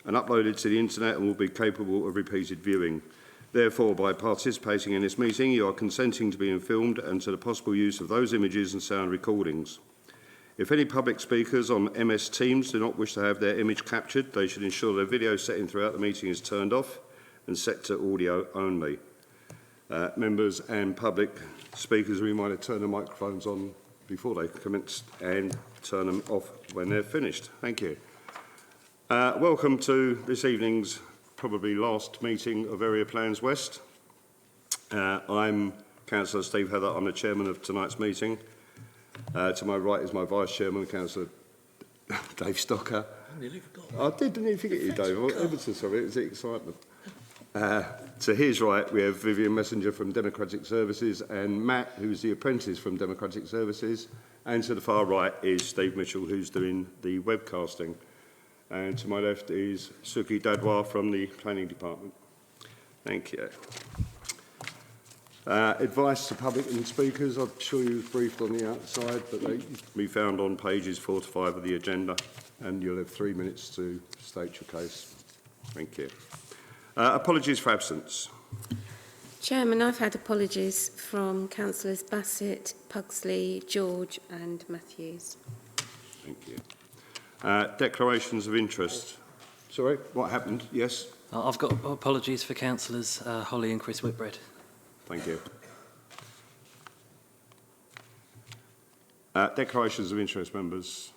and uploaded to the internet and will be capable of repeated viewing. Therefore, by participating in this meeting, you are consenting to being filmed and to the possible use of those images and sound recordings. If any public speakers on MS Teams do not wish to have their image captured, they should ensure their video setting throughout the meeting is turned off and set to audio only. Members and public speakers, we might turn the microphones on before they commence and turn them off when they're finished. Thank you. Welcome to this evening's probably last meeting of Area Plans West. I'm Councillor Steve Heather. I'm the chairman of tonight's meeting. To my right is my vice chairman, Councillor Dave Stocker. I nearly forgot. I didn't forget you, Dave. Ever so sorry, it was the excitement. To his right, we have Vivian Messenger from Democratic Services and Matt, who's the apprentice from Democratic Services. And to the far right is Steve Mitchell, who's doing the webcasting. And to my left is Suki Dadwar from the Planning Department. Thank you. Advice to public and speakers, I'm sure you were briefed on the outside, but they can be found on pages 4 to 5 of the agenda, and you'll have 3 minutes to state your case. Thank you. Apologies for absence. Chairman, I've had apologies from Councillors Bassett, Pugsley, George and Matthews. Thank you. Declarations of interest. Sorry, what happened? Yes? I've got apologies for Councillors Holly and Chris Whitbread. Thank you. Declarations of interest, members.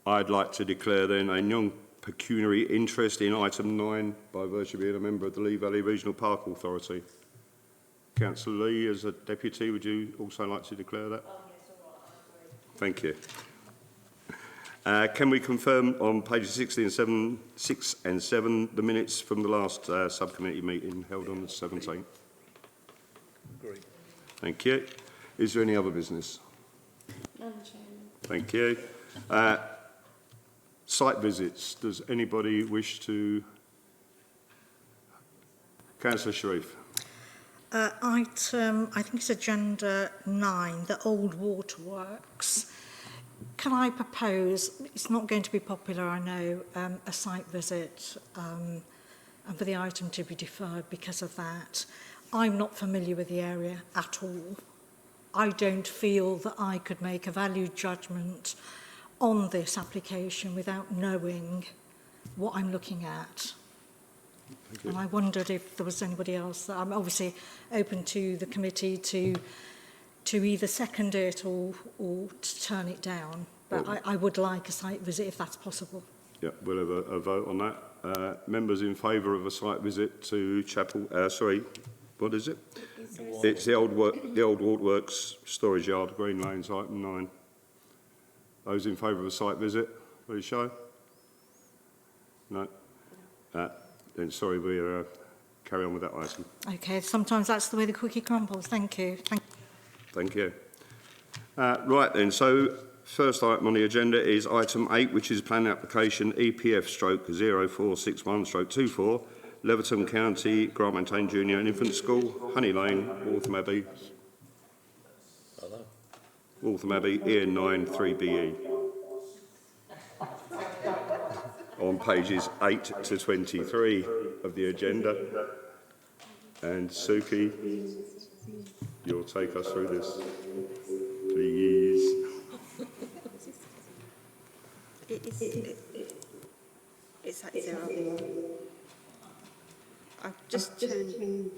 I'd like to declare then a non-pecuniary interest in item 9 by virtue of being a member of the Lee Valley Regional Park Authority. Councillor Lee, as a deputy, would you also like to declare that? Thank you. Can we confirm on pages 6 and 7 the minutes from the last subcommittee meeting held on the 17th? Agreed. Thank you. Is there any other business? None, Chairman. Thank you. Site visits. Does anybody wish to? Councillor Sharif. Item, I think it's agenda 9, the old waterworks. Can I propose, it's not going to be popular, I know, a site visit and for the item to be deferred because of that. I'm not familiar with the area at all. I don't feel that I could make a valued judgment on this application without knowing what I'm looking at. And I wondered if there was anybody else. I'm obviously open to the committee to either second it or to turn it down. But I would like a site visit if that's possible. Yeah, we'll have a vote on that. Members in favour of a site visit to Chapel, what is it? It's the old Waterworks Storage Yard, Green Lanes, item 9. Those in favour of a site visit, please show. No? Then sorry, we'll carry on with that item. Okay, sometimes that's the way the cookie crumbles. Thank you. Thank you. Right then, so first item on the agenda is item 8, which is planning application EPF/0461/24, Leverton County Grant Maintained Junior and Infant School, Honey Lane, Waltham Abbey. Hello. Waltham Abbey, EN9 3BE. On pages 8 to 23 of the agenda. And Suki, you'll take us through this, please. It's at 0. I've just turned.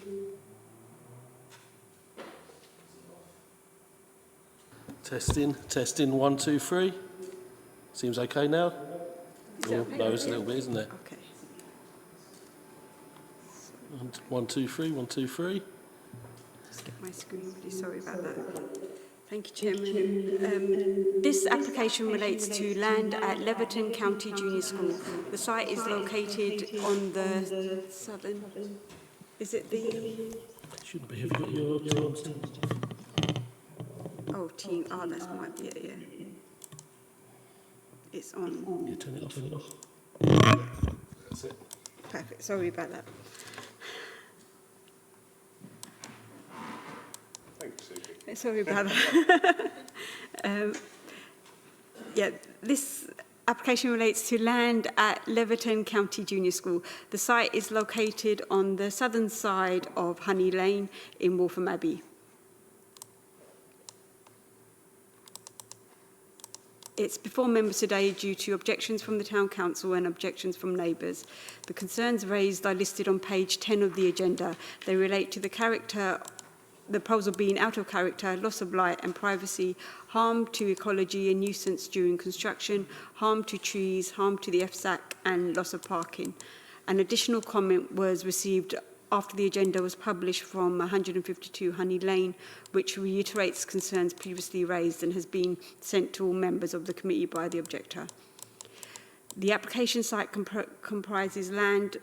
Testing, 1, 2, 3. Seems okay now? Oh, no, it's a little bit, isn't it? Okay. 1, 2, 3, 1, 2, 3. Just get my screen ready. Sorry about that. Thank you, Chairman. This application relates to land at Leverton County Junior School. The site is located on the southern. Is it the? Shouldn't be. Have you got your Teams? Oh, team. Oh, that might be it. Yeah. It's on. Yeah, turn it off. That's it. Perfect. Sorry about that. Sorry about that. Yeah, this application relates to land at Leverton County Junior School. The site is located on the southern side of Honey Lane in Waltham Abbey. It's before members today due to objections from the Town Council and objections from neighbours. The concerns raised are listed on page 10 of the agenda. They relate to the proposal being out of character, loss of light and privacy, harm to ecology and nuisance during construction, harm to trees, harm to the FSAC and loss of parking. An additional comment was received after the agenda was published from 152 Honey Lane, which reiterates concerns previously raised and has been sent to all members of the committee by the objector. The application site comprises land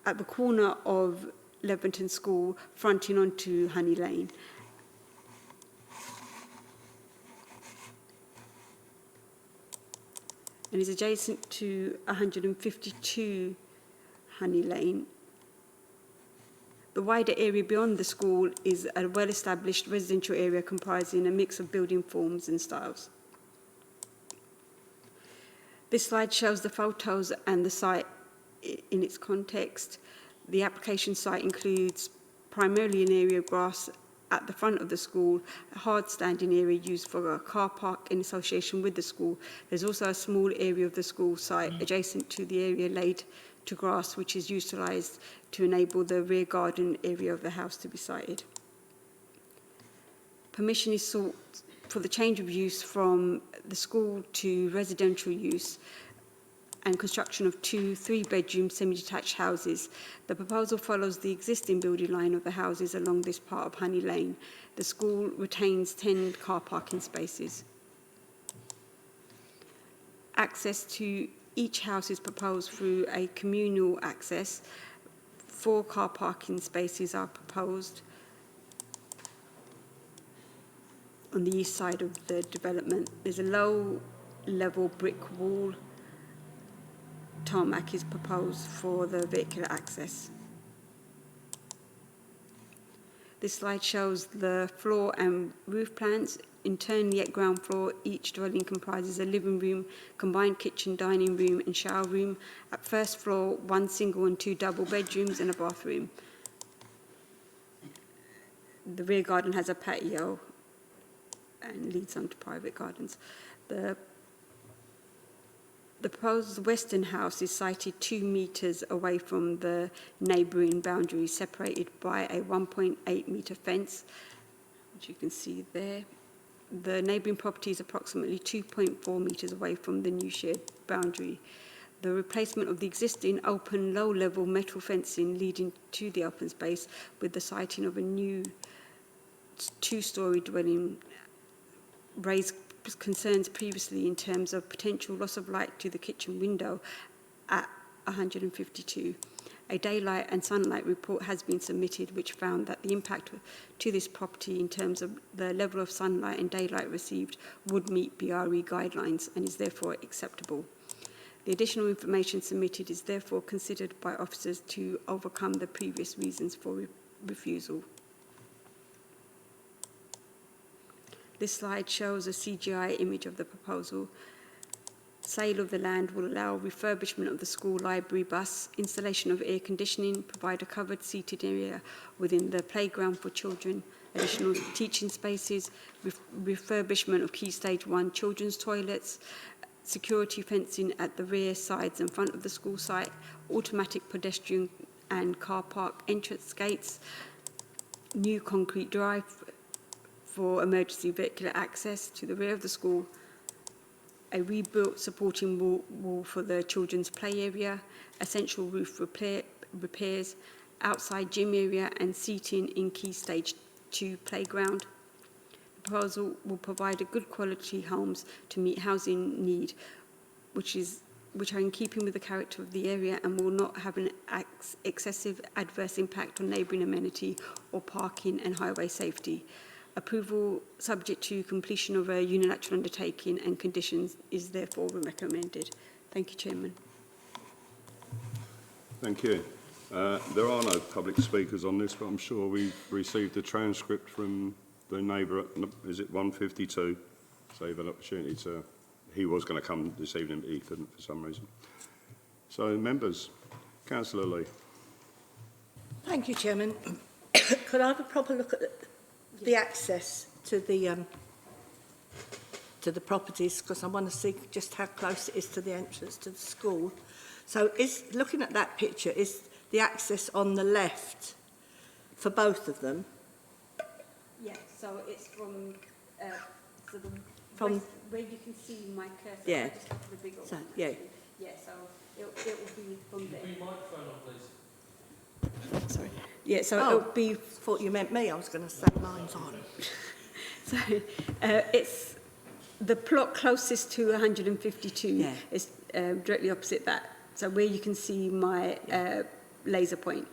at the corner of Leverton School, fronting onto Honey Lane. And is adjacent to 152 Honey Lane. The wider area beyond the school is a well-established residential area comprising a mix of building forms and styles. This slide shows the photos and the site in its context. The application site includes primarily an area of grass at the front of the school, a hard standing area used for a car park in association with the school. There's also a small area of the school site adjacent to the area laid to grass, which is utilised to enable the rear garden area of the house to be sited. Permission is sought for the change of use from the school to residential use and construction of 2 3-bedroom semi-detached houses. The proposal follows the existing building line of the houses along this part of Honey Lane. The school retains 10 car parking spaces. Access to each house is proposed through a communal access. 4 car parking spaces are proposed on the east side of the development. There's a low-level brick wall. Tarmac is proposed for the vehicular access. This slide shows the floor and roof plans. Internally at ground floor, each dwelling comprises a living room, combined kitchen, dining room and shower room. At first floor, 1 single and 2 double bedrooms and a bathroom. The rear garden has a patio and leads on to private gardens. The proposed western house is sited 2 metres away from the neighbouring boundary, separated by a 1.8 metre fence, which you can see there. The neighbouring property is approximately 2.4 metres away from the new shared boundary. The replacement of the existing open low-level metal fencing leading to the open space with the siting of a new 2-storey dwelling raised concerns previously in terms of potential loss of light to the kitchen window at 152. A daylight and sunlight report has been submitted which found that the impact to this property in terms of the level of sunlight and daylight received would meet BRE guidelines and is therefore acceptable. The additional information submitted is therefore considered by officers to overcome the previous reasons for refusal. This slide shows a CGI image of the proposal. Sale of the land will allow refurbishment of the school library bus, installation of air conditioning, provide a covered seated area within the playground for children, additional teaching spaces, refurbishment of Key Stage 1 children's toilets, security fencing at the rear, sides and front of the school site, automatic pedestrian and car park entrance gates, new concrete drive for emergency vehicular access to the rear of the school, a rebuilt supporting wall for the children's play area, essential roof repairs, outside gym area and seating in Key Stage 2 playground. The proposal will provide a good quality homes to meet housing need, which are in keeping with the character of the area and will not have an excessive adverse impact on neighbouring amenity or parking and highway safety. Approval subject to completion of a unilateral undertaking and conditions is therefore recommended. Thank you, Chairman. Thank you. There are no public speakers on this, but I'm sure we've received a transcript from the neighbour at, is it 152? So you've had an opportunity to he was going to come this evening, but he couldn't for some reason. So, members, Councillor Lee. Thank you, Chairman. Could I have a proper look at the access to the properties, because I want to see just how close it is to the entrance to the school. So looking at that picture, is the access on the left for both of them? Yeah, so it's from From- west, where you can see my cursor. Yeah. I just go to the bigger So, one. yeah. actually. Yeah, so it will be from there. Sorry. Yeah, so Oh, it'll be. thought you meant me. I was going to say mine's on. So it's the plot closest to 152 Yeah. is directly opposite that. So where you can see my laser point.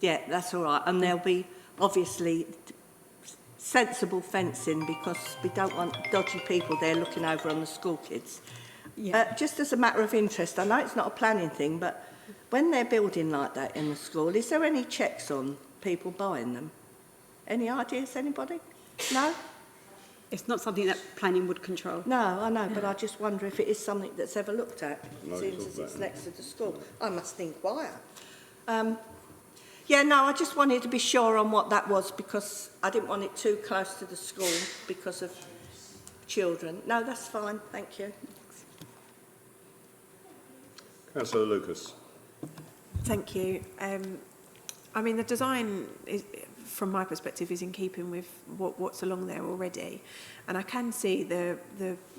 Yeah, that's all right. And there'll be obviously sensible fencing, because we don't want dodgy people there looking over on the school kids. Yeah. Just as a matter of interest, I know it's not a planning thing, but when they're building like that in the school, is there any checks on people buying them? Any ideas, anybody? No? It's not something that planning would control. No, I know, but I just wonder if it is something that's ever looked at, No, seeing it's as not it's that. next to the school. I must inquire. Yeah, no, I just wanted to be sure on what that was, because I didn't want it too close to the school because of children. No, that's fine, thank you. Councillor Lucas. Thank you. I mean, the design, is, from my perspective, is in keeping with what's along there already. And I can see the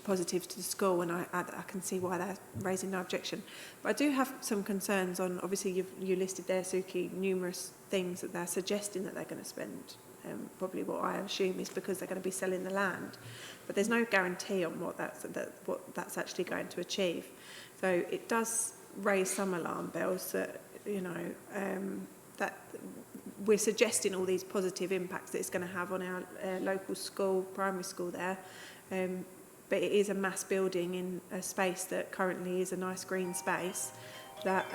positives to the school, and I can see why they're raising no objection. But I do have some concerns on, obviously, you listed there, Suki, numerous things that they're suggesting that they're going to spend. Probably what I assume is because they're going to be selling the land. But there's no guarantee on what that's actually going to achieve. So it does raise some alarm bells that, you know, that we're suggesting all these positive impacts that it's going to have on our local school, primary school there. But it is a mass building in a space that currently is a nice green space that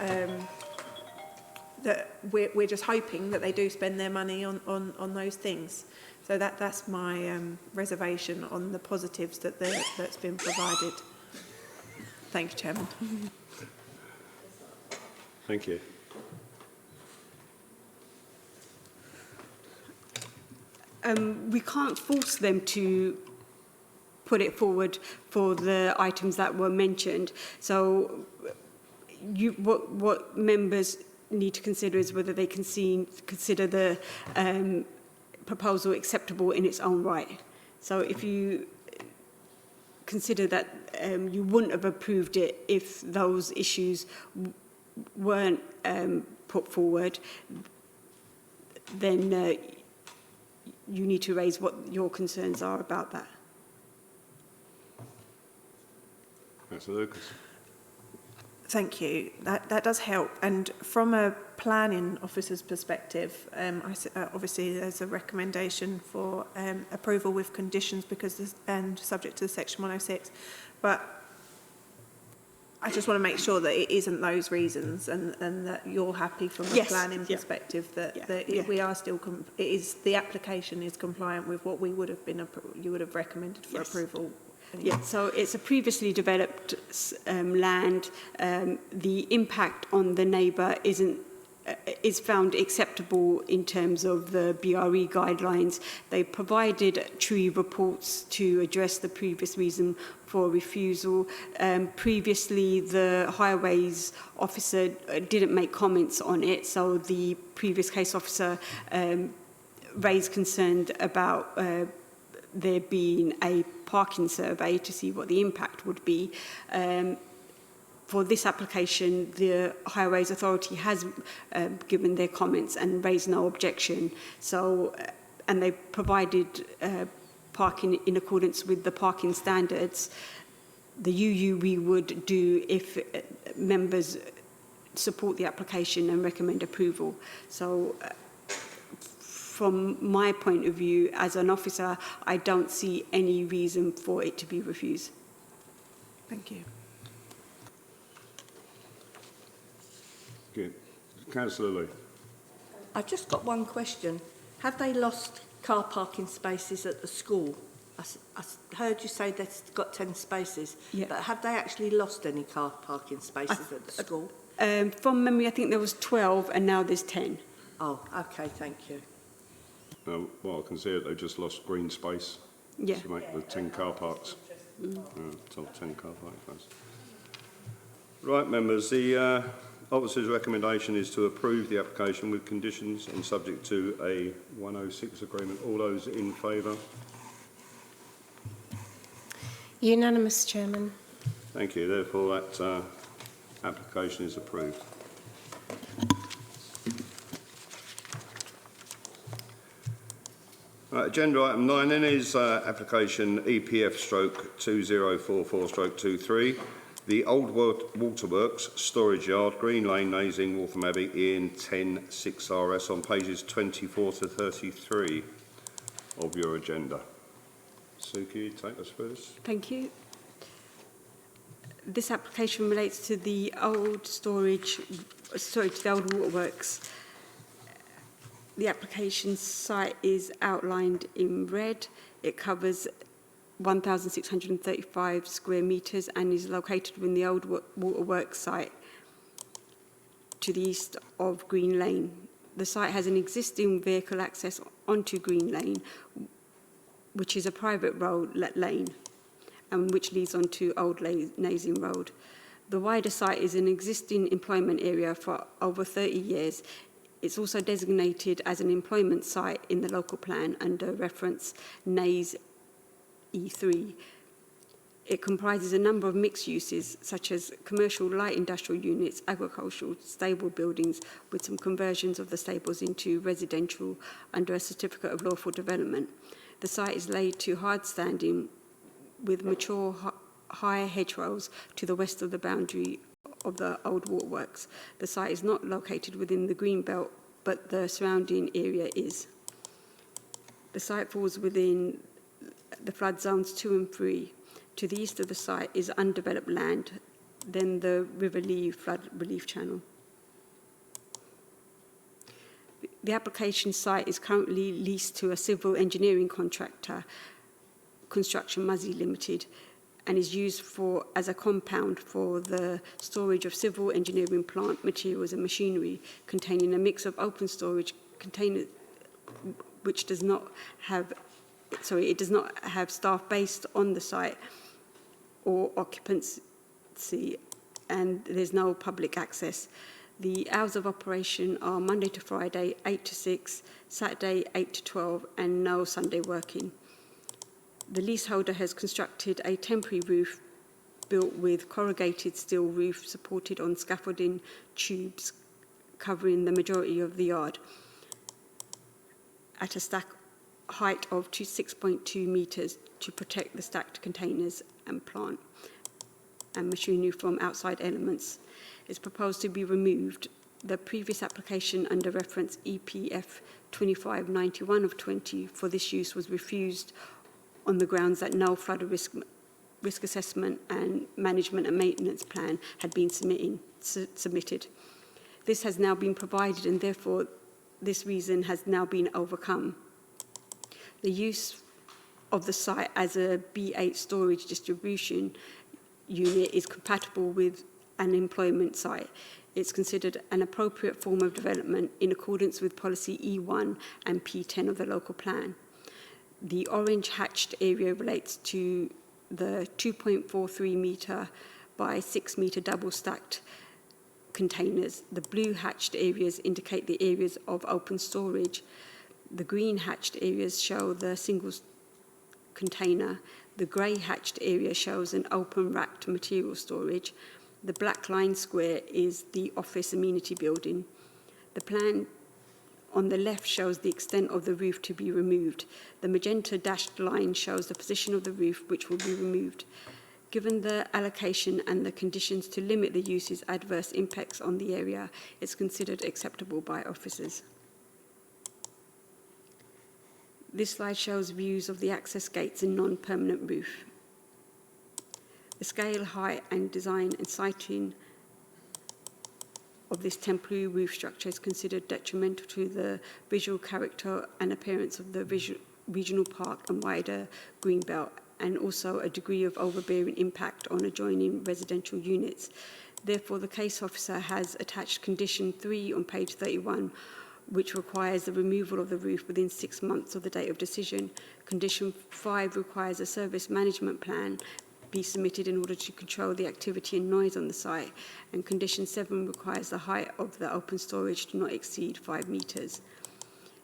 that we're just hoping that they do spend their money on those things. So that's my reservation on the positives that's been provided. Thank you, Chairman. Thank you. We can't force them to put it forward for the items that were mentioned. So what members need to consider is whether they can consider the proposal acceptable in its own right. So if you consider that you wouldn't have approved it if those issues weren't put forward, then you need to raise what your concerns are about that. Councillor Lucas. Thank you. That does help. And from a planning officer's perspective, obviously there's a recommendation for approval with conditions because and subject to Section 106. But I just want to make sure that it isn't those reasons, and that you're happy from a Yes, planning yeah. perspective that, Yeah, that yeah. we are still the application is compliant with what we would have been you would have recommended for Yes. approval. Yeah, so it's a previously developed land. The impact on the neighbour is found acceptable in terms of the BRE guidelines. They provided tree reports to address the previous reason for refusal. Previously, the highways officer didn't make comments on it, so the previous case officer raised concern about there being a parking survey to see what the impact would be. For this application, the Highways Authority has given their comments and raised no objection. So, and they provided parking in accordance with the parking standards. The UU we would do if members support the application and recommend approval. So, from my point of view, as an officer, I don't see any reason for it to be refused. Thank you. Good. Councillor Lee. I've just got one question. Have they lost car parking spaces at the school I heard you say they've got 10 spaces, Yeah. but have they actually lost any car parking spaces at the school? From memory, I think there was 12 and now there's 10. Oh, okay, thank you. Well, I can see it, they've just lost green space Yeah. to make the 10 car parks. 10 car parking spaces. Right, members, the officer's recommendation is to approve the application with conditions and subject to a 106 agreement. All those in favour? Unanimous, Chairman. Thank you. Therefore, that application is approved. Right, agenda item 9 then is application EPF/2044/23. The Old Waterworks Storage Yard, Green Lane, Nazing, Waltham Abbey, in 10.6 RS on pages 24 to 33 of your agenda. Sue, can you take us through this? Thank you. This application relates to the old to the old waterworks. The application site is outlined in red. It covers 1,635 square metres and is located within the old waterworks site to the east of Green Lane. The site has an existing vehicle access onto Green Lane, which is a private road lane, and which leads onto Old Nazing Road. The wider site is an existing employment area for over 30 years. It's also designated as an employment site in the local plan under reference NAYS E3. It comprises a number of mixed uses, such as commercial light industrial units, agricultural stable buildings, with some conversions of the stables into residential under a certificate of lawful development. The site is laid to hard standing with mature high hedgerows to the west of the boundary of the old waterworks. The site is not located within the green belt, but the surrounding area is. The site falls within the flood zones 2 and 3. To the east of the site is undeveloped land, then the River Lee flood relief channel. The application site is currently leased to a civil engineering contractor, Construction Muzzy Limited, and is used as a compound for the storage of civil engineering plant materials and machinery, containing a mix of open storage containers, which does not have staff based on the site or occupancy, and there's no public access. The hours of operation are Monday to Friday, 8 to 6, Saturday, 8 to 12, and no Sunday working. The leaseholder has constructed a temporary roof built with corrugated steel roof supported on scaffolding tubes covering the majority of the yard at a stack height of 6.2 metres to protect the stacked containers and plant and machinery from outside elements. It's proposed to be removed. The previous application under reference EPF 2591 of 20 for this use was refused on the grounds that no flood risk assessment and management and maintenance plan had been submitted. This has now been provided, and therefore this reason has now been overcome. The use of the site as a B8 storage distribution unit is compatible with an employment site. It's considered an appropriate form of development in accordance with policy E1 and P10 of the local plan. The orange hatched area relates to the 2.43 metre by 6 metre double stacked containers. The blue hatched areas indicate the areas of open storage. The green hatched areas show the single container. The grey hatched area shows an open racked material storage. The black line square is the office amenity building. The plan on the left shows the extent of the roof to be removed. The magenta dashed line shows the position of the roof which will be removed. Given the allocation and the conditions to limit the use's adverse impacts on the area, it's considered acceptable by officers. This slide shows views of the access gates and non-permanent roof. The scale, height and design and siting of this temporary roof structure is considered detrimental to the visual character and appearance of the regional park and wider green belt, and also a degree of overbearing impact on adjoining residential units. Therefore, the case officer has attached condition 3 on page 31, which requires the removal of the roof within 6 months of the date of decision. Condition 5 requires a service management plan be submitted in order to control the activity and noise on the site. And condition 7 requires the height of the open storage to not exceed 5 metres.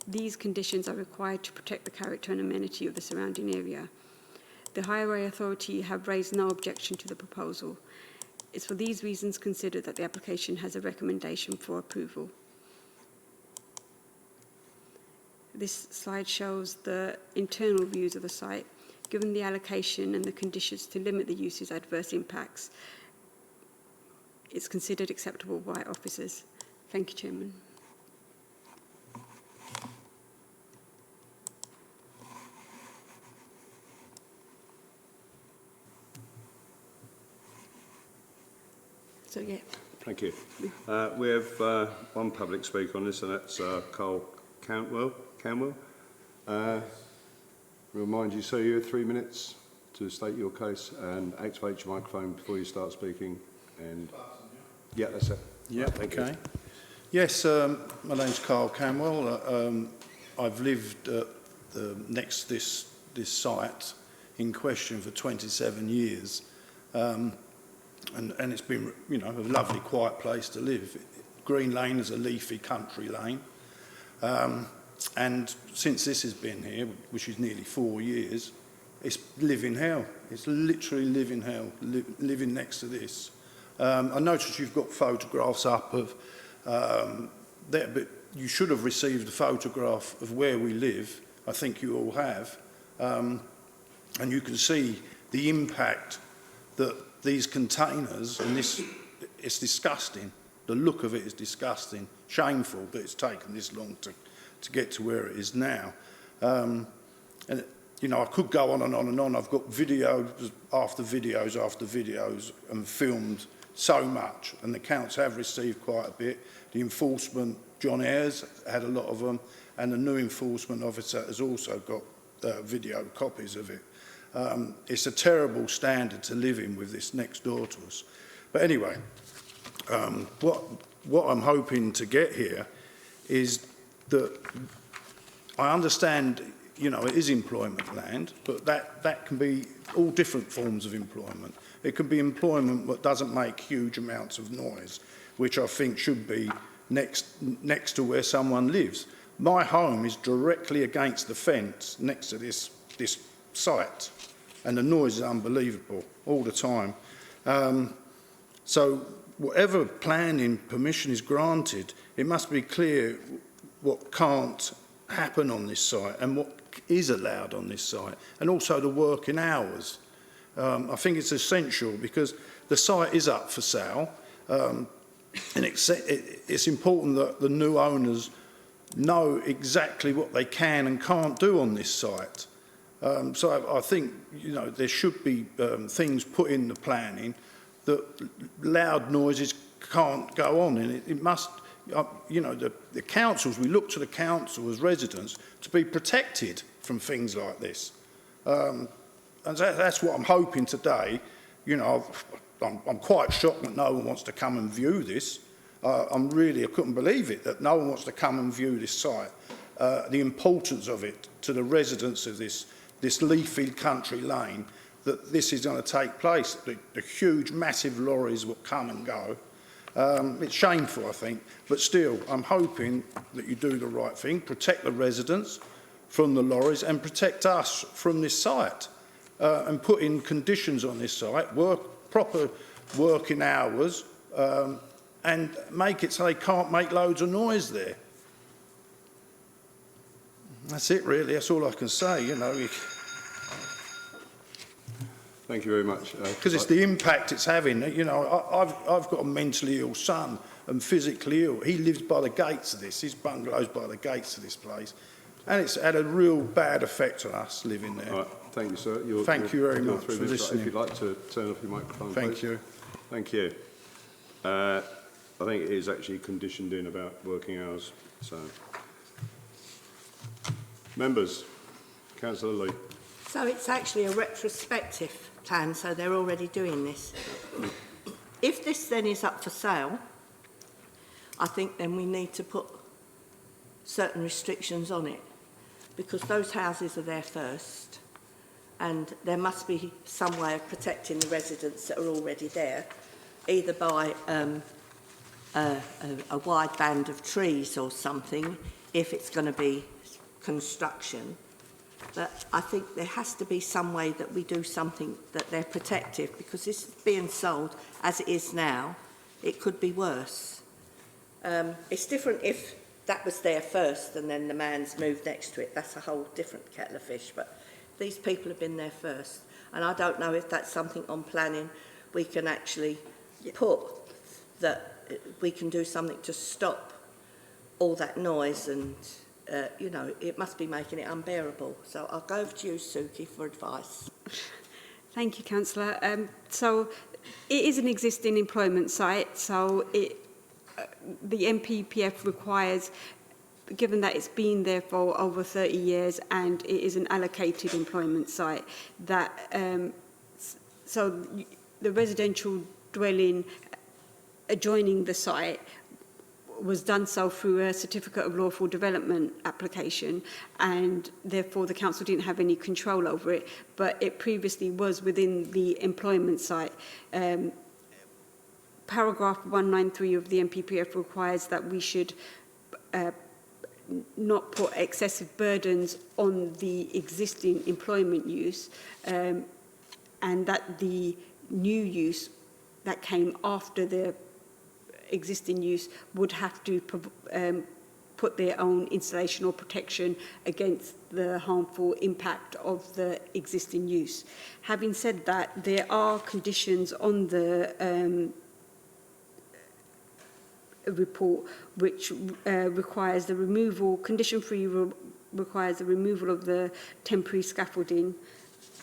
These conditions are required to protect the character and amenity of the surrounding area. The Highway Authority have raised no objection to the proposal. It's for these reasons considered that the application has a recommendation for approval. This slide shows the internal views of the site. Given the allocation and the conditions to limit the use's adverse impacts, it's considered acceptable by officers. Thank you, Chairman. So, yeah. Thank you. We have one public speaker on this, and that's Carl Cantwell. Remind you, sir, you have 3 minutes to state your case and activate your microphone before you start speaking. And yeah, that's it. Yeah, Thank okay. you. Yes, my name's Carl Camwell. I've lived next to this site in question for 27 years. And it's been, you know, a lovely, quiet place to live. Green Lane is a leafy country lane. And since this has been here, which is nearly 4 years, it's living hell. It's literally living hell, living next to this. I noticed you've got photographs up of there, but you should have received a photograph of where we live. I think you all have. And you can see the impact that these containers, and this, it's disgusting. The look of it is disgusting. Shameful that it's taken this long to get to where it is now. And, you know, I could go on and on and on. I've got videos after videos after videos and filmed so much, and the counts have received quite a bit. The enforcement, John Ayres, had a lot of them, and the new enforcement officer has also got video copies of it. It's a terrible standard to live in with this next door to us. But anyway, what I'm hoping to get here is that I understand, you know, it is employment land, but that can be all different forms of employment. It can be employment that doesn't make huge amounts of noise, which I think should be next to where someone lives. My home is directly against the fence next to this site, and the noise is unbelievable all the time. So whatever planning permission is granted, it must be clear what can't happen on this site and what is allowed on this site, and also the working hours. I think it's essential because the site is up for sale, and it's important that the new owners know exactly what they can and can't do on this site. So I think, you know, there should be things put in the planning that loud noises can't go on, and it must, you know, the councils, we look to the council as residents to be protected from things like this. And that's what I'm hoping today. You know, I'm quite shocked that no one wants to come and view this. I couldn't believe it, that no one wants to come and view this site. The importance of it to the residents of this leafy country lane, that this is going to take place. The huge, massive lorries will come and go. It's shameful, I think, but still, I'm hoping that you do the right thing, protect the residents from the lorries and protect us from this site, and put in conditions on this site, proper working hours, and make it so they can't make loads of noise there. That's it, really. That's all I can say, you know. Thank you very much. Because it's the impact it's having. You know, I've got a mentally ill son and physically ill. He lives by the gates of this. His bungalow's by the gates of this place. And it's had a real bad effect on us living there. All right. Thank you, sir. Thank you very much for listening. If you'd like to turn off your microphone, Thank please. you. Thank you. I think it is actually conditioned in about working hours. So, members, Councillor Lee. So it's actually a retrospective plan, so they're already doing this. If this then is up for sale, I think then we need to put certain restrictions on it, because those houses are there first, and there must be some way of protecting the residents that are already there, either by a wide band of trees or something, if it's going to be construction. But I think there has to be some way that we do something that they're protective, because this is being sold as it is now. It could be worse. It's different if that was there first and then the man's moved next to it. That's a whole different kettle of fish. But these people have been there first. And I don't know if that's something on planning we can actually put, that we can do something to stop all that noise, and you know, it must be making it unbearable. So I'll go over to you, Suki, for advice. Thank you, Councillor. So it is an existing employment site, so the MPPF requires, given that it's been there for over 30 years and it is an allocated employment site, that so the residential dwelling adjoining the site was done so through a certificate of lawful development application, and therefore the council didn't have any control over it, but it previously was within the employment site. Paragraph 193 of the MPPF requires that we should not put excessive burdens on the existing employment use, and that the new use that came after the existing use would have to put their own installation or protection against the harmful impact of the existing use. Having said that, there are conditions on the report which requires the removal, condition 3 requires the removal of the temporary scaffolding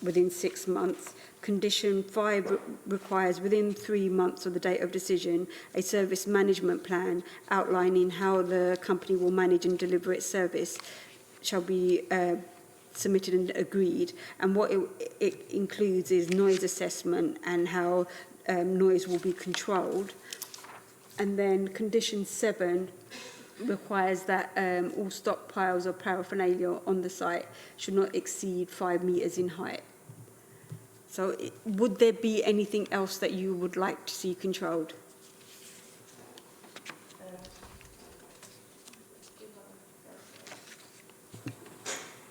within 6 months. Condition 5 requires within 3 months of the date of decision a service management plan outlining how the company will manage and deliver its service shall be submitted and agreed, and what it includes is noise assessment and how noise will be controlled. And then condition 7 requires that all stockpiles of paraphernalia on the site should not exceed 5 metres in height. So would there be anything else that you would like to see controlled?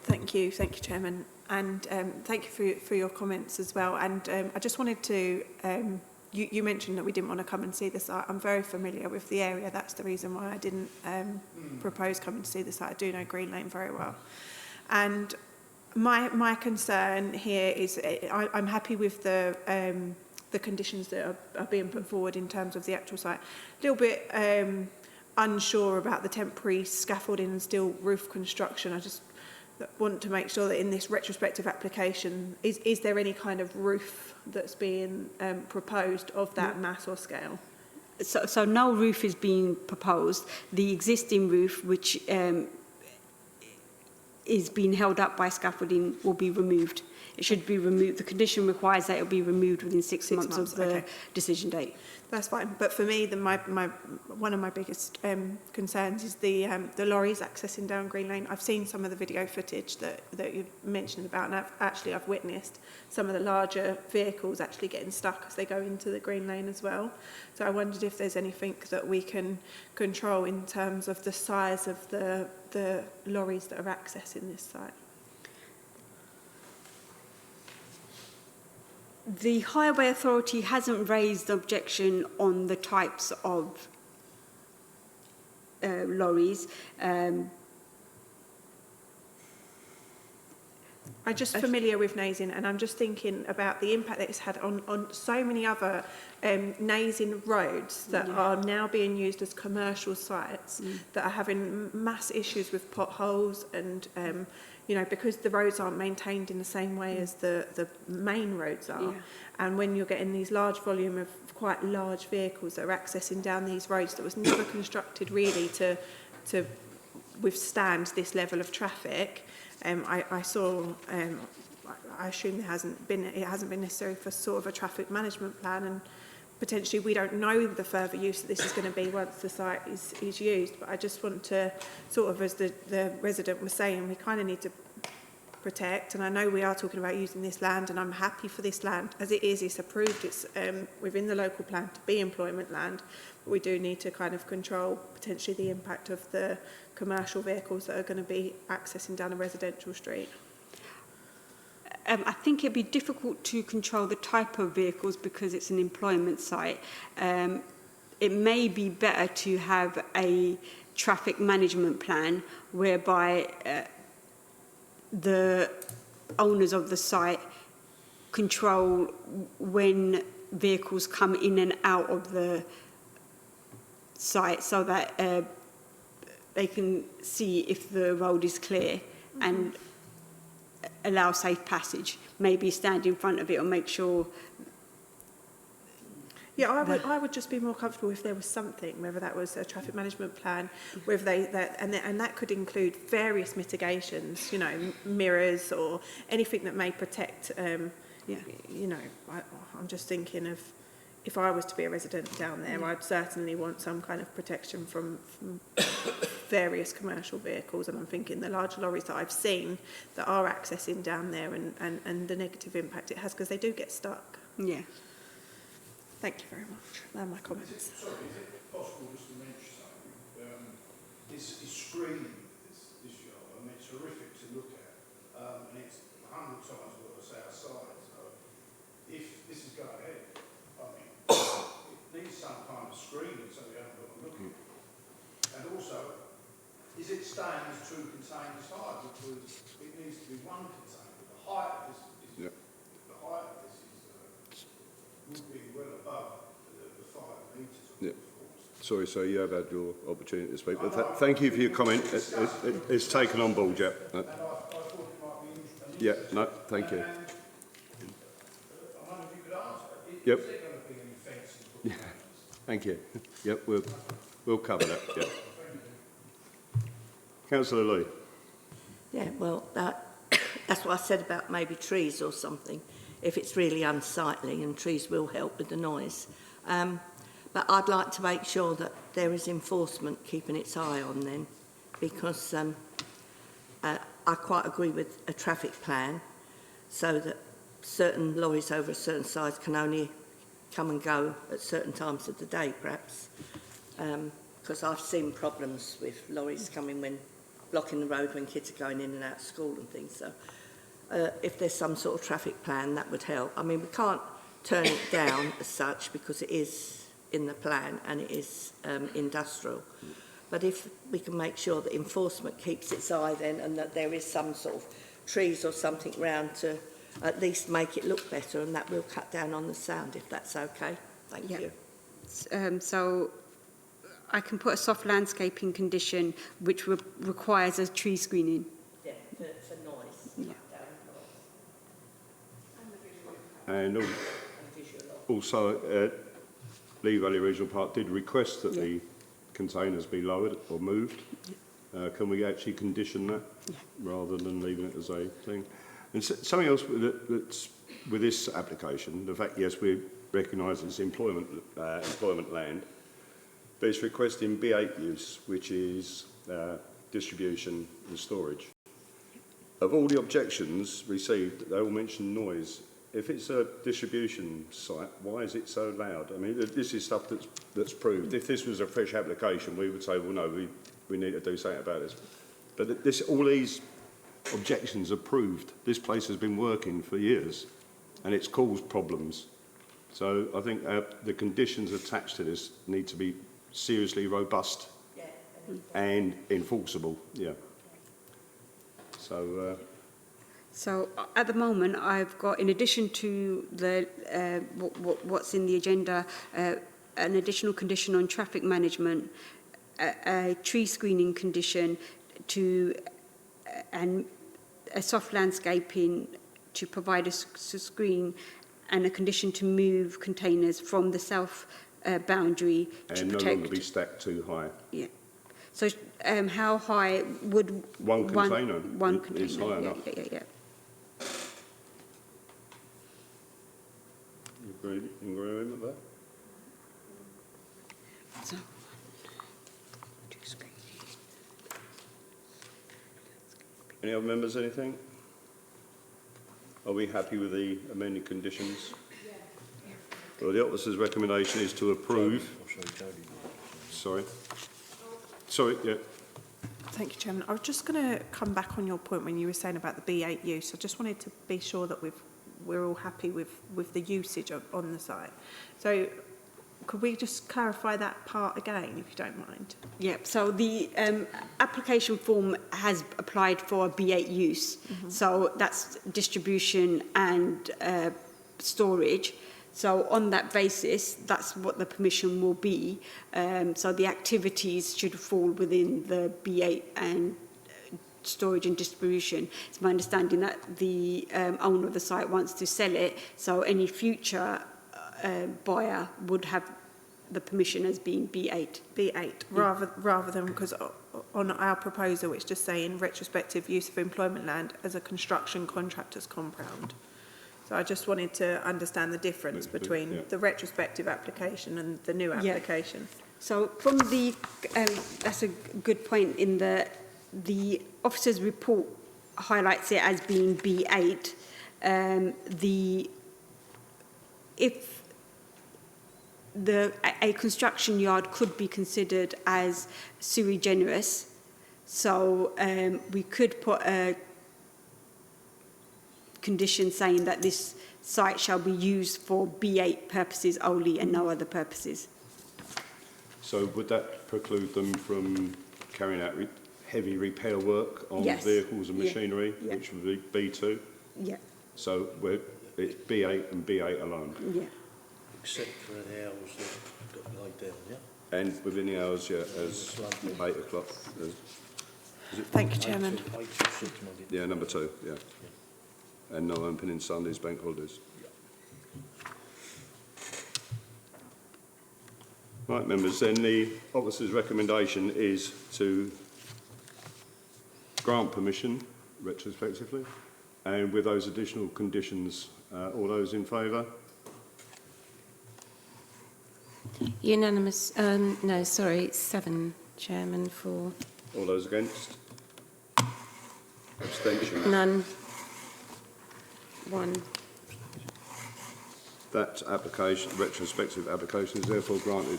Thank you, Chairman, and thank you for your comments as well. And I just wanted to, you mentioned that we didn't want to come and see the site. I'm very familiar with the area. That's the reason why I didn't propose coming to see the site. I do know Green Lane very well. And my concern here is I'm happy with the conditions that are being put forward in terms of the actual site. A little bit unsure about the temporary scaffolding and steel roof construction. I just want to make sure that in this retrospective application, is there any kind of roof that's being proposed of that mass or scale? So no roof is being proposed. The existing roof, which is being held up by scaffolding, will be removed. It should be removed. The condition requires that it will be removed within 6 months of the decision date. That's fine. But for me, one of my biggest concerns is the lorries accessing down Green Lane. I've seen some of the video footage that you've mentioned about, and I've witnessed some of the larger vehicles actually getting stuck as they go into the Green Lane as well. So I wondered if there's anything that we can control in terms of the size of the lorries that are accessing this site. The Highway Authority hasn't raised objection on the types of lorries. I'm just familiar with Nazin, and I'm just thinking about the impact that it's had on so many other Nazin roads that are now being used as commercial sites that are having mass issues with potholes and you know, because the roads aren't maintained in the same way as the main roads are. And when you're getting these large volume of quite large vehicles that are accessing down these roads that was never constructed really to withstand this level of traffic, I saw, I assume it hasn't been necessary for sort of a traffic management plan, and potentially we don't know the further use that this is going to be once the site is used. But I just want to sort of, as the resident was saying, we kind of need to protect, and I know we are talking about using this land, and I'm happy for this land as it is. It's approved, it's within the local plan to be employment land, but we do need to kind of control potentially the impact of the commercial vehicles that are going to be accessing down a residential street. I think it'd be difficult to control the type of vehicles because it's an employment site. It may be better to have a traffic management plan whereby the owners of the site control when vehicles come in and out of the site, so that they can see if the road is clear and allow safe passage. Maybe stand in front of it or make sure. Yeah, I would just be more comfortable if there was something, whether that was a traffic management plan, whether and that could include various mitigations, you know, mirrors or anything that may protect. You know, I'm just thinking of, if I was to be a resident down there, I'd certainly want some kind of protection from various commercial vehicles, and I'm thinking the large lorries that I've seen that are accessing down there, and the negative impact it has, because they do get stuck. Yeah. Thank you very much. They're my comments. Is it possible just to mention something? Is screening this yard? I mean, it's horrific to look at, and it's 100 times worse outside. So if this is going ahead, I mean, it needs some kind of screening so we haven't got to look at it. And also, is it staying as 2 containers high? Because it needs to be 1 container. The height of this is, the height of this is would be well above the 5 metres. Sorry, sir, you have had your opportunity to speak, but thank you for your comment. It's taken on board, yeah. And I thought it might be Yeah, no, thank you. I wonder if you could answer, Yep. is there going to be any fencing? Thank you. Yep, we'll cover that, yeah. Councillor Lee. Yeah, well, that's what I said about maybe trees or something, if it's really unsightly, and trees will help with the noise. But I'd like to make sure that there is enforcement keeping its eye on them, because I quite agree with a traffic plan, so that certain lorries over a certain size can only come and go at certain times of the day, perhaps. Because I've seen problems with lorries coming blocking the road when kids are going in and out of school and things. So if there's some sort of traffic plan, that would help. I mean, we can't turn it down as such because it is in the plan and it is industrial. But if we can make sure that enforcement keeps its eye then, and that there is some sort of trees or something round to at least make it look better, and that will cut down on the sound, if that's okay. Thank you. So I can put a soft landscaping condition which requires a tree screening. Yeah, for noise. Yeah. And also, Lee Valley Regional Park did request that the containers be lowered or moved. Can we actually condition that rather than leaving it as a thing? And something else that's with this application, the fact, yes, we recognise it's employment land, but it's requesting B8 use, which is distribution and storage. Of all the objections received, they all mention noise. If it's a distribution site, why is it so loud? I mean, this is stuff that's proved. If this was a fresh application, we would say, well, no, we need to do something about this. But all these objections are proved. This place has been working for years, and it's caused problems. So I think the conditions attached to this need to be seriously robust and enforceable. Yeah. So. So at the moment, I've got, in addition to the what's in the agenda, an additional condition on traffic management, a tree screening condition, and a soft landscaping to provide a screen, and a condition to move containers from the south boundary to and protect. no longer be stacked too high. Yeah. So how high would One container one is container? high enough. Yeah. You agree with that? So, Any other members, anything? Are we happy with the amended conditions? Well, the officer's recommendation is to approve. Sorry, yeah. Thank you, Chairman. I was just going to come back on your point when you were saying about the B8 use. I just wanted to be sure that we're all happy with the usage on the site. So could we just clarify that part again, if you don't mind? yeah, so the application form has applied for a B8 use. So that's distribution and storage. So on that basis, that's what the permission will be. So the activities should fall within the B8 and storage and distribution. It's my understanding that the owner of the site wants to sell it, so any future buyer would have the permission as being B8. B8, rather than, because on our proposal it's just saying retrospective use of employment land as a construction contractor's compound. So I just wanted to understand the difference between the retrospective application and the new application. So from the, that's a good point, in the officer's report highlights it as being B8. If a construction yard could be considered as sui generis, so we could put a condition saying that this site shall be used for B8 purposes only and no other purposes. So would that preclude them from carrying out heavy repair work on vehicles and machinery, which would be B2? Yeah. So it's B8 and B8 alone? Yeah. Except for the hours that got laid down, yeah? And within the hours, as 8 o'clock. Thank you, Chairman. 8 till 6 Monday. Yeah, number 2, yeah. And no opening Sundays, bank holidays. Right, members, then the officer's recommendation is to grant permission retrospectively, and with those additional conditions, all those in favour? Unanimous. No, sorry, it's 7, Chairman, for... All those against? Abstention? None. 1. That application, retrospective application, is therefore granted.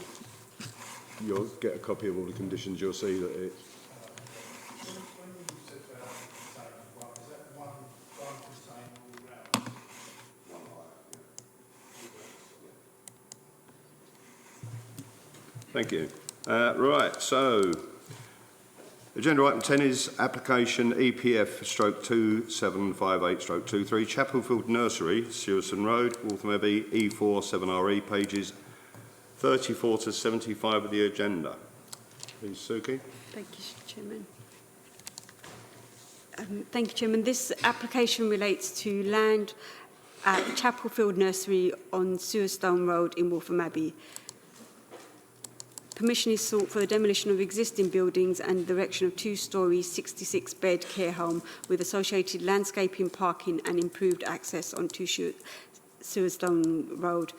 You'll get a copy of all the conditions. You'll see that it. Thank you. Right, so agenda item 10 is application EPF stroke 2758 stroke 23 Chapelfield Nursery, Sewison Road, Waltham Abbey, E4 7RE, pages 34 to 75 of the agenda. Please, Suki. Thank you, Chairman. Thank you, Chairman. This application relates to land at Chapelfield Nursery on Sewistone Road in Waltham Abbey. Permission is sought for the demolition of existing buildings and the erection of 2-storey, 66-bed care home with associated landscaping, parking and improved access onto Sewistone Road.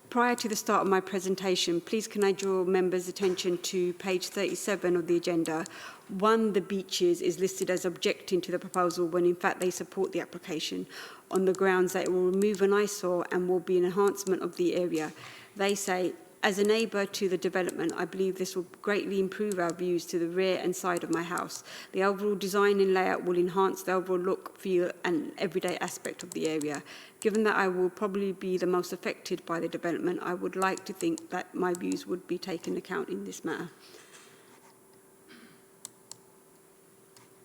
Prior to the start of my presentation, please can I draw members' attention to page 37 of the agenda. 1, the Beaches is listed as objecting to the proposal when in fact they support the application on the grounds that it will remove an eyesore and will be an enhancement of the area. They say, as a neighbour to the development, I believe this will greatly improve our views to the rear and side of my house. The overall design and layout will enhance the overall look, feel and everyday aspect of the area. Given that I will probably be the most affected by the development, I would like to think that my views would be taken account in this matter.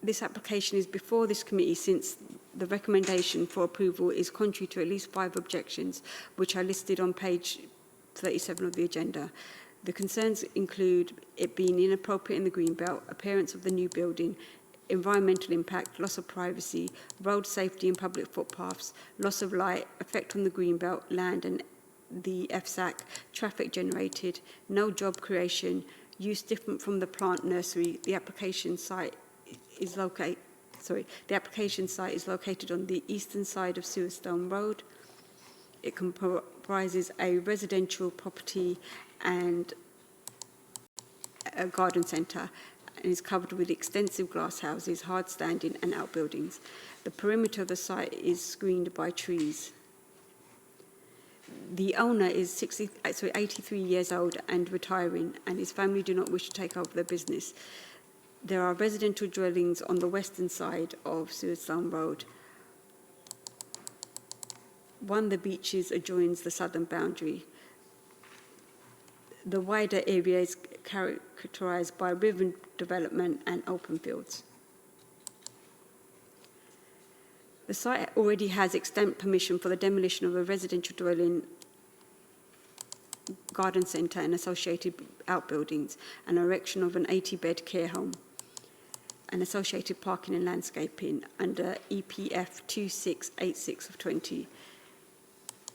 This application is before this committee since the recommendation for approval is contrary to at least 5 objections, which are listed on page 37 of the agenda. The concerns include it being inappropriate in the greenbelt, appearance of the new building, environmental impact, loss of privacy, road safety and public footpaths, loss of light, effect on the greenbelt, land and the FSAC, traffic generated, no job creation, Use different from the plant nursery. The application site is located on the eastern side of Sewardstone Road. It comprises a residential property and a garden centre and is covered with extensive glass houses, hard standing and outbuildings. The perimeter of the site is screened by trees. The owner is 83 years old and retiring, and his family do not wish to take over the business. There are residential dwellings on the western side of Sewardstone Road. One, the beaches adjoins the southern boundary. The wider area is characterised by river development and open fields. The site already has extant permission for the demolition of a residential dwelling, garden centre and associated outbuildings, and erection of an 80-bed care home, and associated parking and landscaping under EPF 2686 of 20,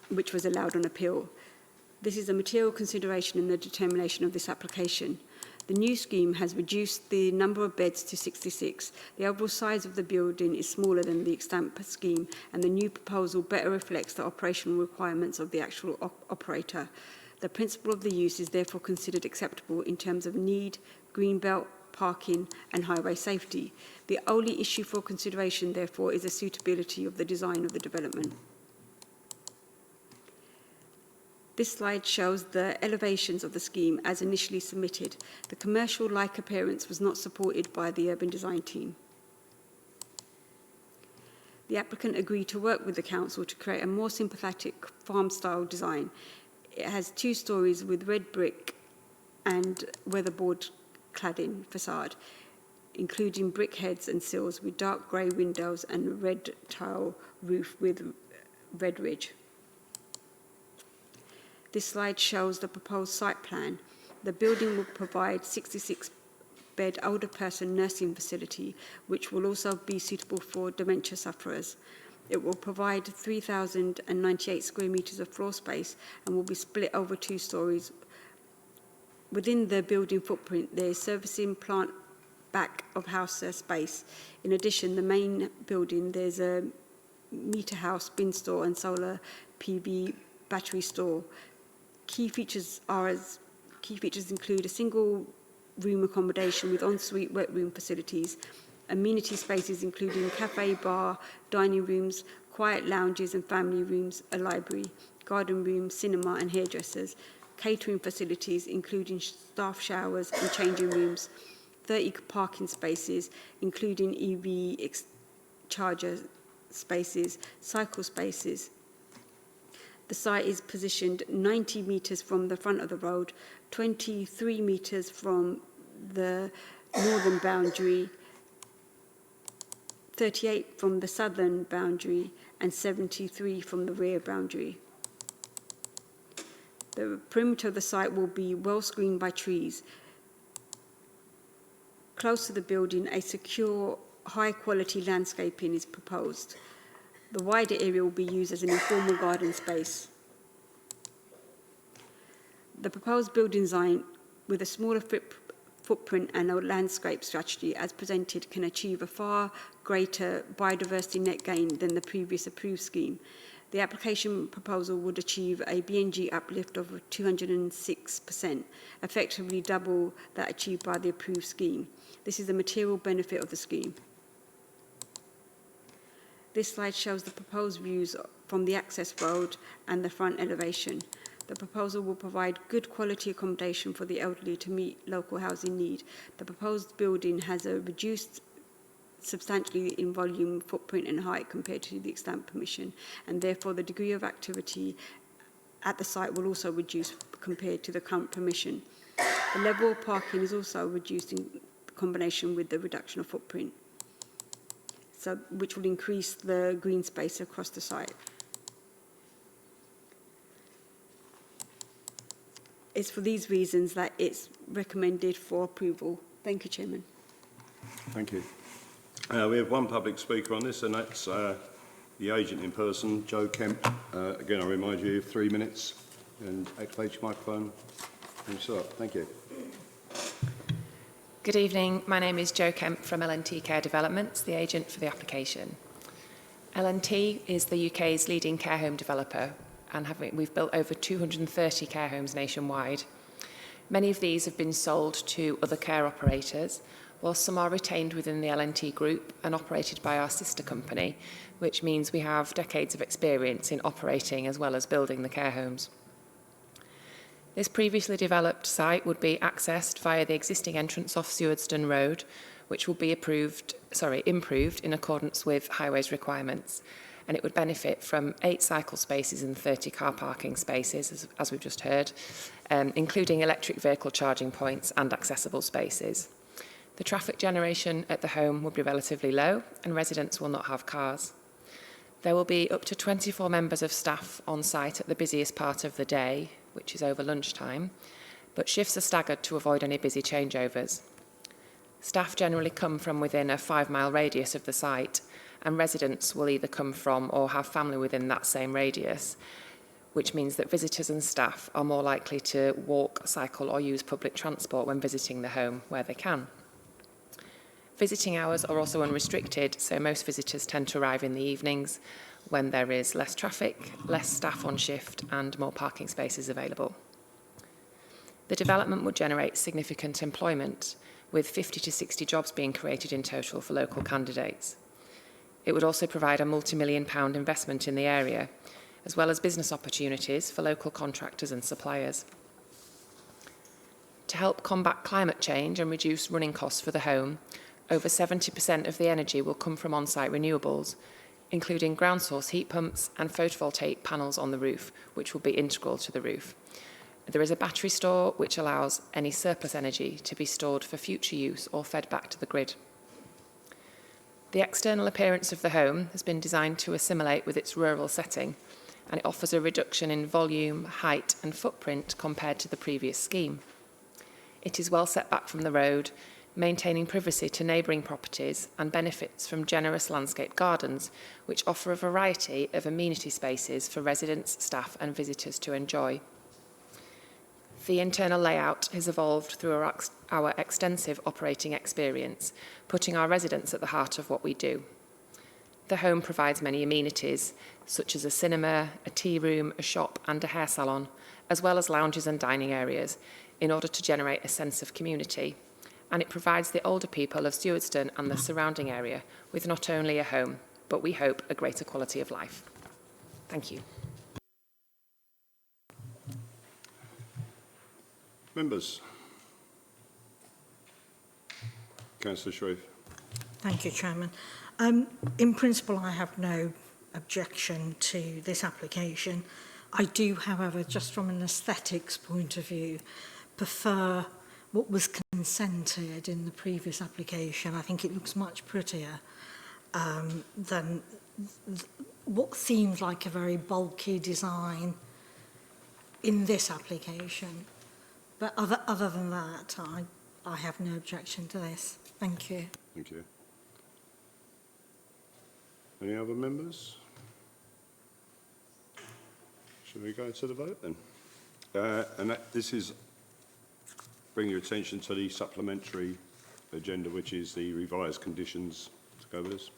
which was allowed on appeal. This is a material consideration in the determination of this application. The new scheme has reduced the number of beds to 66. The overall size of the building is smaller than the extant scheme, and the new proposal better reflects the operational requirements of the actual operator. The principle of the use is therefore considered acceptable in terms of need, greenbelt, parking and highway safety. The only issue for consideration, therefore, is the suitability of the design of the development. This slide shows the elevations of the scheme as initially submitted. The commercial-like appearance was not supported by the urban design team. The applicant agreed to work with the council to create a more sympathetic farm-style design. It has 2 stories with red brick and weatherboard cladding facade, including brick heads and sills with dark grey windows and a red tile roof with red ridge. This slide shows the proposed site plan. The building will provide 66-bed older person nursing facility, which will also be suitable for dementia sufferers. It will provide 3,098 square metres of floor space and will be split over 2 stories. Within the building footprint, there is servicing plant back of house space. In addition, the main building, there's a meter house, bin store and solar PV battery store. Key features include a single room accommodation with ensuite wet room facilities, amenity spaces including cafe, bar, dining rooms, quiet lounges and family rooms, a library, garden room, cinema and hairdressers, catering facilities including staff showers and changing rooms, 30 parking spaces including EV charger spaces, cycle spaces. The site is positioned 90 metres from the front of the road, 23 metres from the northern boundary, 38 from the southern boundary, and 73 from the rear boundary. The perimeter of the site will be well screened by trees. Close to the building, a secure, high-quality landscaping is proposed. The wider area will be used as an informal garden space. The proposed building design, with a smaller footprint and a landscape strategy as presented, can achieve a far greater biodiversity net gain than the previous approved scheme. The application proposal would achieve a BNG uplift of 206%, effectively double that achieved by the approved scheme. This is a material benefit of the scheme. This slide shows the proposed views from the access road and the front elevation. The proposal will provide good quality accommodation for the elderly to meet local housing need. The proposed building has a reduced substantially in volume, footprint and height compared to the extant permission, and therefore the degree of activity at the site will also reduce compared to the current permission. The level of parking is also reduced in combination with the reduction of footprint, which will increase the green space across the site. It's for these reasons that it's recommended for approval. Thank you, Chairman. Thank you. We have one public speaker on this, and that's the agent in person, Joe Kemp. Again, I remind you of 3 minutes, and activate your microphone and start. Thank you. Good evening. My name is Jo Kemp from L&T Care Developments, the agent for the application. L&T is the UK's leading care home developer, and we've built over 230 care homes nationwide. Many of these have been sold to other care operators, while some are retained within the L&T group and operated by our sister company, which means we have decades of experience in operating as well as building the care homes. This previously developed site would be accessed via the existing entrance off Sewardstone Road, which will be improved in accordance with highways requirements, and it would benefit from 8 cycle spaces and 30 car parking spaces, as we've just heard, including electric vehicle charging points and accessible spaces. The traffic generation at the home will be relatively low, and residents will not have cars. There will be up to 24 members of staff on site at the busiest part of the day, which is over lunchtime, but shifts are staggered to avoid any busy changeovers. Staff generally come from within a 5-mile radius of the site, and residents will either come from or have family within that same radius, which means that visitors and staff are more likely to walk, cycle or use public transport when visiting the home where they can. Visiting hours are also unrestricted, so most visitors tend to arrive in the evenings when there is less traffic, less staff on shift and more parking spaces available. The development would generate significant employment, with 50 to 60 jobs being created in total for local candidates. It would also provide a multi-million-pound investment in the area, as well as business opportunities for local contractors and suppliers. To help combat climate change and reduce running costs for the home, over 70% of the energy will come from on-site renewables, including ground source heat pumps and photovoltaic panels on the roof, which will be integral to the roof. There is a battery store which allows any surplus energy to be stored for future use or fed back to the grid. The external appearance of the home has been designed to assimilate with its rural setting, and it offers a reduction in volume, height and footprint compared to the previous scheme. It is well set back from the road, maintaining privacy to neighbouring properties, and benefits from generous landscape gardens, which offer a variety of amenity spaces for residents, staff and visitors to enjoy. The internal layout has evolved through our extensive operating experience, putting our residents at the heart of what we do. The home provides many amenities, such as a cinema, a tea room, a shop and a hair salon, as well as lounges and dining areas, in order to generate a sense of community. And it provides the older people of Sewardstone and the surrounding area with not only a home, but we hope a greater quality of life. Thank you. Members. Councillor Sharif. Thank you, Chairman. In principle, I have no objection to this application. I do, however, just from an aesthetics point of view, prefer what was consented in the previous application. I think it looks much prettier than what seems like a very bulky design in this application. But other than that, I have no objection to this. Thank you. Thank you. Any other members? Shall we go to the vote then? This is bring your attention to the supplementary agenda, which is the revised conditions to go with this.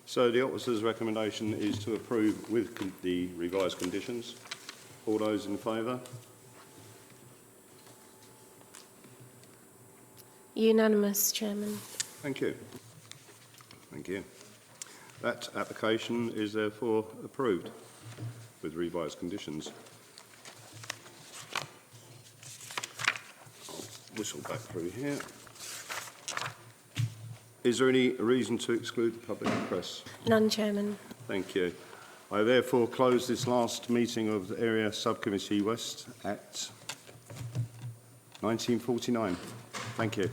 So the officer's recommendation is to approve with the revised conditions. All those in favour? Unanimous, Chairman. Thank you. Thank you. That application is therefore approved with revised conditions. I'll whistle back through here. Is there any reason to exclude the public and press? None, Chairman. Thank you. I therefore close this last meeting of the Area Subcommittee West at 19:49. Thank you.